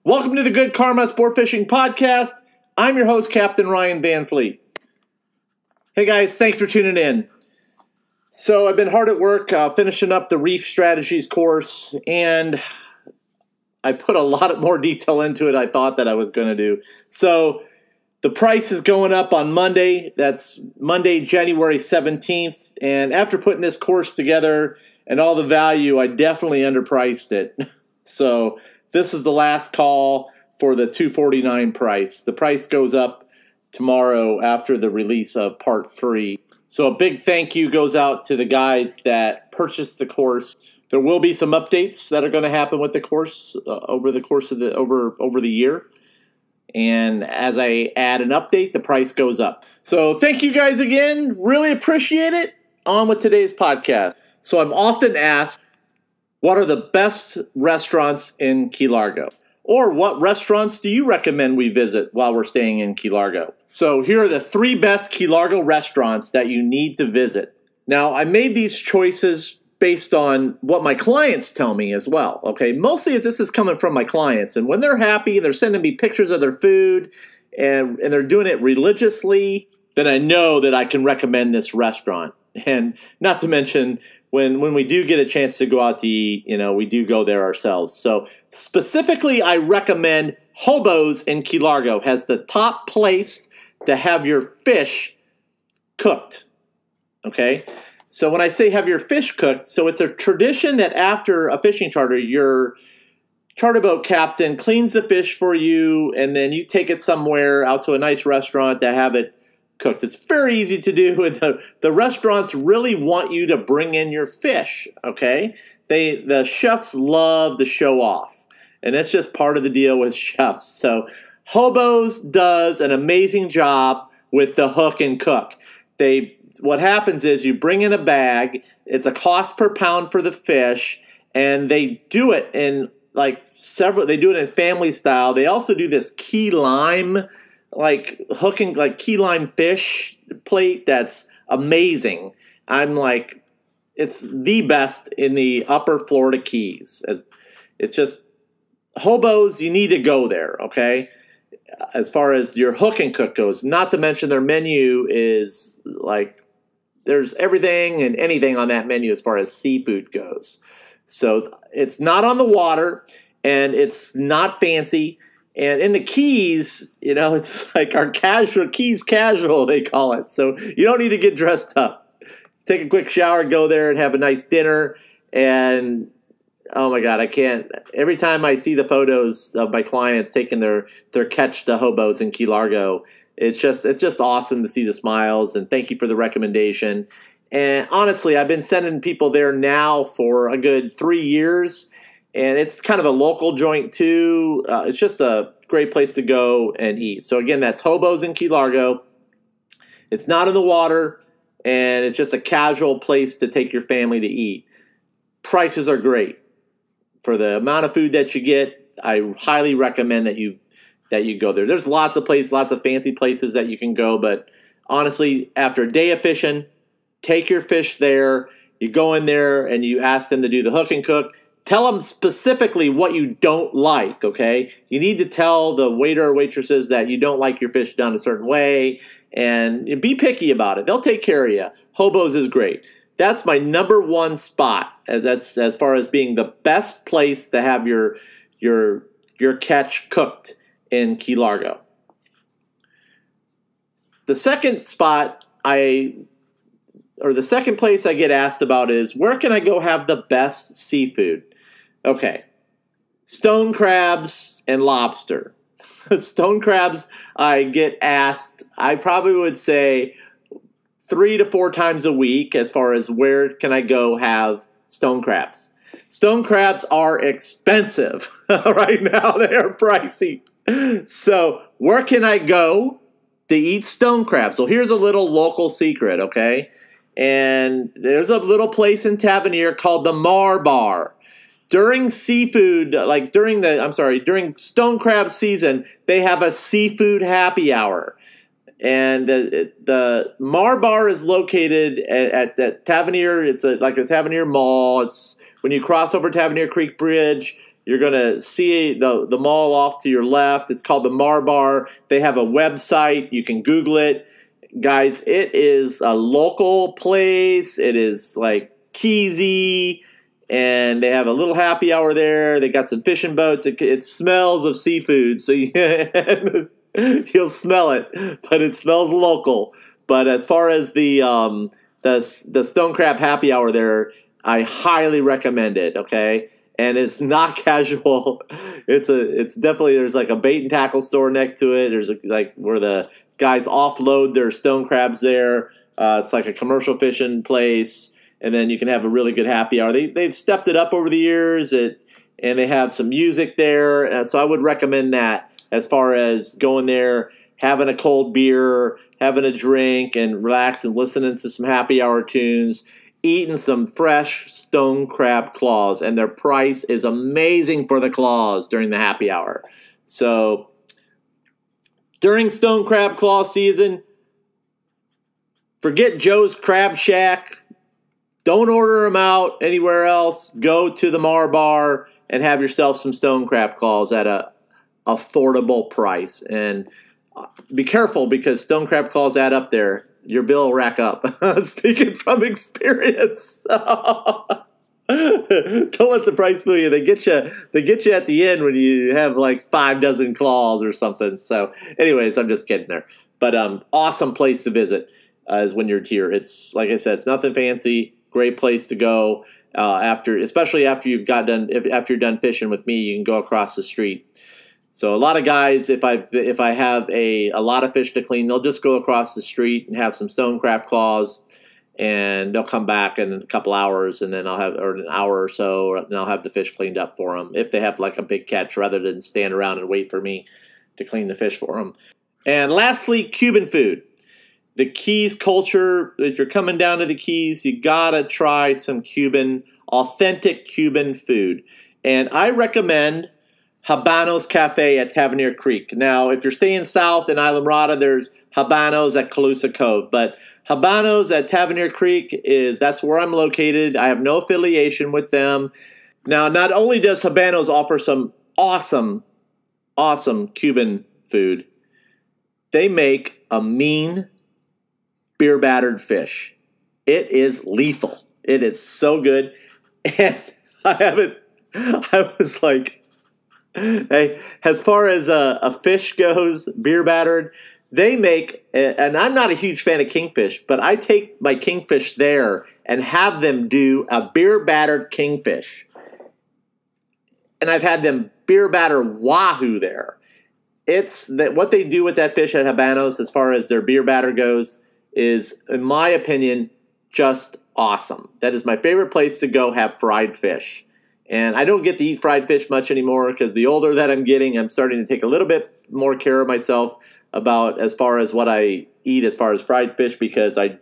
Welcome to the Good Karma Sport Fishing Podcast. I'm your host, Captain Ryan Van Fleet. Hey guys, thanks for tuning in. So I've been hard at work finishing up the Reef Strategies course, and I put a lot more detail into it I thought that I was going to do. So the price is going up on Monday. That's Monday, January 17th. And after putting this course together and all the value, I definitely underpriced it. So this is the last call for the $249 price. The price goes up tomorrow after the release of part 3. So a big thank you goes out to the guys that purchased the course. There will be some updates that are going to happen with the course over the course of over the year. And as I add an update, the price goes up. So thank you guys again. Really appreciate it. On with today's podcast. So I'm often asked, what are the best restaurants in Key Largo? Or what restaurants do you recommend we visit while we're staying in Key Largo? So here are the 3 best Key Largo restaurants that you need to visit. Now, I made these choices based on what my clients tell me as well, okay? Mostly this is coming from my clients, and when they're happy, they're sending me pictures of their food, and they're doing it religiously, then I know that I can recommend this restaurant. And not to mention, when we do get a chance to go out to eat, we do go there ourselves. So specifically, I recommend Hobo's in Key Largo. Has the top place to have your fish cooked, okay? So when I say have your fish cooked, so it's a tradition that after a fishing charter, your charter boat captain cleans the fish for you, and then you take it somewhere out to a nice restaurant to have it cooked. It's very easy to do, and the restaurants really want you to bring in your fish, okay? The chefs love to show off, and that's just part of the deal with chefs. So Hobo's does an amazing job with the hook and cook. What happens is you bring in a bag, it's a cost per pound for the fish, and they do it in they do it in family style. They also do this key lime key lime fish plate that's amazing. It's the best in the upper Florida Keys. It's just, Hobo's, you need to go there, okay? As far as your hook and cook goes, not to mention their menu is there's everything and anything on that menu as far as seafood goes. So it's not on the water, and it's not fancy. And in the Keys, it's like our Keys casual, they call it. So you don't need to get dressed up. Take a quick shower, go there and have a nice dinner. And oh my God, I can't. Every time I see the photos of my clients taking their catch to Hobo's in Key Largo, it's just awesome to see the smiles. And thank you for the recommendation. And honestly, I've been sending people there now for a good 3 years. And it's kind of a local joint too. It's just a great place to go and eat. So again, that's Hobo's in Key Largo. It's not in the water, and it's just a casual place to take your family to eat. Prices are great. For the amount of food that you get, I highly recommend that you go there. There's lots of fancy places that you can go, but honestly, after a day of fishing, take your fish there. You go in there and you ask them to do the hook and cook. Tell them specifically what you don't like, okay? You need to tell the waiter or waitresses that you don't like your fish done a certain way, and be picky about it. They'll take care of you. Hobo's is great. That's my number 1 spot. That's as far as being the best place to have your catch cooked in Key Largo. The second spot the second place I get asked about is, where can I go have the best seafood? Okay, stone crabs and lobster. Stone crabs, I get asked, I probably would say 3 to 4 times a week as far as where can I go have stone crabs. Stone crabs are expensive. Right now they are pricey. So where can I go to eat stone crabs? Well, here's a little local secret, okay? And there's a little place in Tavernier called the Mar Bar. During during stone crab season, they have a seafood happy hour. And the Mar Bar is located at Tavernier. It's like a Tavernier Mall. It's when you cross over Tavernier Creek Bridge. You're going to see the mall off to your left. It's called the Mar Bar. They have a website. You can Google it. Guys, it is a local place. It is like Keysy, and they have a little happy hour there. They got some fishing boats. It smells of seafood, so you'll smell it, but it smells local. But as far as the stone crab happy hour there, I highly recommend it. Okay, and it's not casual. It's definitely, there's like a bait and tackle store next to it. There's like where the guys offload their stone crabs there. It's like a commercial fishing place, and then you can have a really good happy hour. They've stepped it up over the years, and they have some music there. So I would recommend that as far as going there, having a cold beer, having a drink, and relax and listening to some happy hour tunes, eating some fresh stone crab claws, and their price is amazing for the claws during the happy hour. So during stone crab claw season, forget Joe's Crab Shack. Don't order them out anywhere else. Go to the Mar Bar and have yourself some stone crab claws at a affordable price. And be careful, because stone crab claws add up there. Your bill will rack up. Speaking from experience. Don't let the price fool you. They get you at the end when you have like 5 dozen claws or something. So anyways, I'm just kidding there. But awesome place to visit is when you're here. It's, like I said, it's nothing fancy. Great place to go especially after you've after you're done fishing with me. You can go across the street. So a lot of guys, if I have a lot of fish to clean, they'll just go across the street and have some stone crab claws, and they'll come back in a couple hours, and then or an hour or so, and I'll have the fish cleaned up for them if they have like a big catch, rather than stand around and wait for me to clean the fish for them. And lastly, Cuban food. The Keys culture, if you're coming down to the Keys, you gotta try some authentic Cuban food. And I recommend Habanos Cafe at Tavernier Creek. Now, if you're staying south in Islamorada, there's Habanos at Calusa Cove. But Habanos at Tavernier Creek that's where I'm located. I have no affiliation with them. Now, not only does Habanos offer some awesome, awesome Cuban food, they make a mean beer-battered fish. It is lethal. It is so good. And I was like, hey, as far as a fish goes, beer-battered, they make, and I'm not a huge fan of kingfish, but I take my kingfish there and have them do a beer-battered kingfish. And I've had them beer-batter wahoo there. It's that what they do with that fish at Habanos, as far as their beer batter goes, is, in my opinion, just awesome. That is my favorite place to go have fried fish. And I don't get to eat fried fish much anymore, because the older that I'm getting, I'm starting to take a little bit more care of myself about as far as what I eat as far as fried fish, because I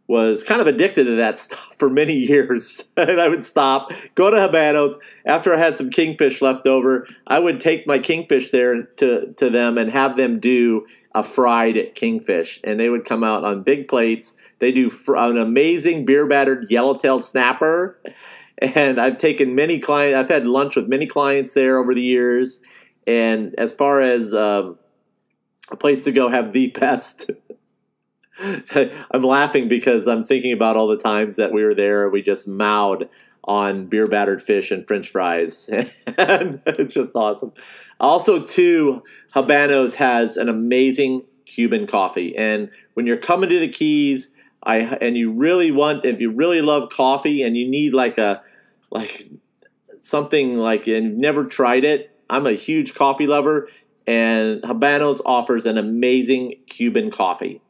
was kind of addicted to that stuff for many years. And I would stop, go to Habanos. After I had some kingfish left over, I would take my kingfish there to them and have them do a fried kingfish. And they would come out on big plates. They do an amazing beer-battered yellowtail snapper. And I've taken many clients, I've had lunch with many clients there over the years. And as far as a place to go have the best, I'm laughing because I'm thinking about all the times that we were there. We just mowed on beer-battered fish and French fries. And it's just awesome. Also, too, Habanos has an amazing Cuban coffee. And when you're coming to the Keys, if you really love coffee and you need something and you've never tried it, I'm a huge coffee lover, and Habanos offers an amazing Cuban coffee.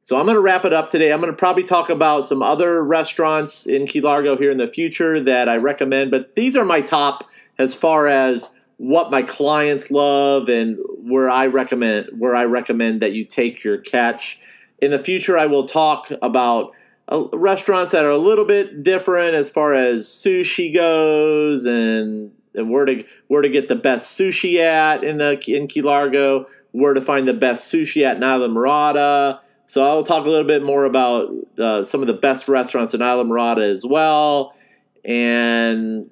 So I'm going to wrap it up today. I'm going to probably talk about some other restaurants in Key Largo here in the future that I recommend, but these are my top as far as what my clients love and where I recommend that you take your catch. In the future, I will talk about restaurants that are a little bit different as far as sushi goes, and where to get the best sushi at in Key Largo, where to find the best sushi at in Islamorada. So I'll talk a little bit more about some of the best restaurants in Islamorada as well. And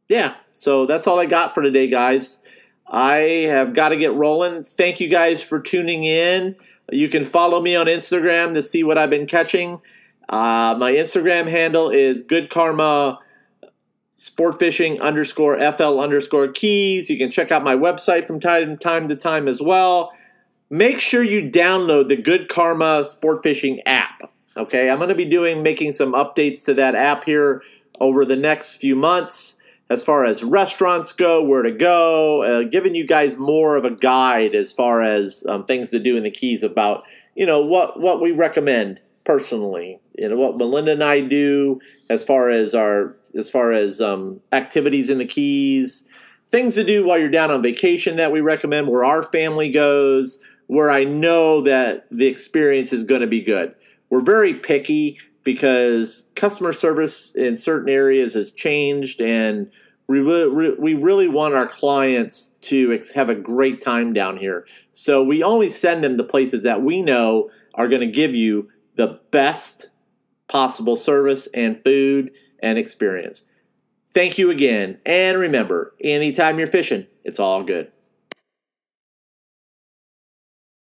yeah, so that's all I got for today, guys. I have got to get rolling. Thank you guys for tuning in. You can follow me on Instagram to see what I've been catching. My Instagram handle is Good Karma Sportfishing _FL _keys. You can check out my website from time to time as well. Make sure you download the Good Karma Sportfishing app. Okay, I'm going to be making some updates to that app here over the next few months as far as restaurants go, where to go, giving you guys more of a guide as far as things to do in the Keys about, what we recommend personally, what Melinda and I do as far as activities in the Keys, things to do while you're down on vacation that we recommend, where our family goes, where I know that the experience is going to be good. We're very picky because customer service in certain areas has changed, and we really want our clients to have a great time down here. So we only send them to places that we know are going to give you the best possible service and food and experience. Thank you again. And remember, anytime you're fishing, it's all good.